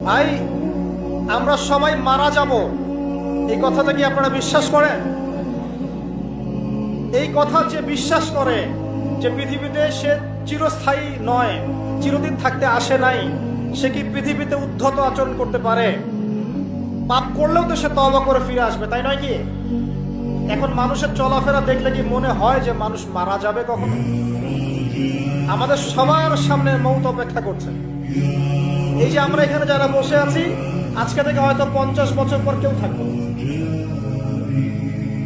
ভাই, আমরা সবাই মারা যাব, এই কথাটা কি আপনারা বিশ্বাস করেন? এই কথা যে বিশ্বাস করে যে পৃথিবীতে সে চিরস্থায়ী নয়, চিরদিন থাকতে আসে নাই, সে কি পৃথিবীতে উদ্ধত আচরণ করতে পারে? পাপ করলেও তো সে তওবা করে ফিরে আসবে, তাই নয় কি? এখন মানুষের চলাফেরা দেখলে কি মনে হয় যে মানুষ মারা যাবে কখনো? আমাদের সবার সামনে মৌত অপেক্ষা করছে। এই যে আমরা এখানে যারা বসে আছি, আজকে থেকে হয়তো 50 বছর পর কেউ থাকবে,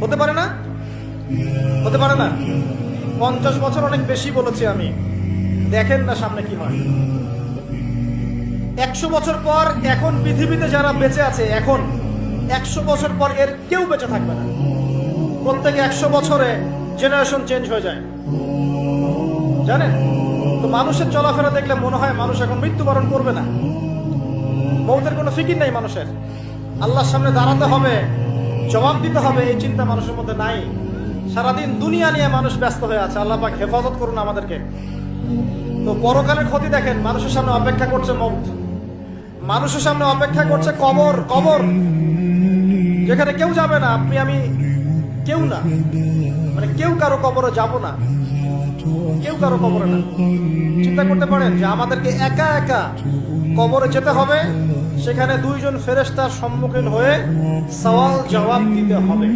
হতে পারে না? হতে পারে না? 50 বছর অনেক বেশি বলেছি আমি, দেখেন না সামনে কি হয়। 100 বছর পর এখন পৃথিবীতে যারা বেঁচে আছে, এখন 100 বছর পর এর কেউ বেঁচে থাকবে না। প্রত্যেক 100 বছরে জেনারেশন চেঞ্জ হয়ে যায়, জানেন? তো মানুষের চলাফেরা দেখলে মনে হয় মানুষ এখন মৃত্যুবরণ করবে না। মৌতের কোনো ফিকির নাই মানুষের। আল্লাহর সামনে দাঁড়াতে হবে, জবাব দিতে হবে, এই চিন্তা মানুষের মধ্যে নাই। সারাদিন দুনিয়া নিয়ে মানুষ ব্যস্ত হয়ে আছে। আল্লাহ পাক হেফাজত করুন আমাদেরকে। তো পরকালের ক্ষতি দেখেন, মানুষের সামনে অপেক্ষা করছে মৌত, মানুষের সামনে অপেক্ষা করছে কবর। কবর যেখানে কেউ যাবে না, আপনি আমি কেউ না, মানে কেউ কারো কবরে যাব না, কেউ কারো কবরে না। চিন্তা করতে পারেন যে আমাদেরকে একা একা কবরে যেতে হবে, সেখানে 2 জন ফেরেশতার সম্মুখীন হয়ে সওয়াল জবাব দিতে হবে।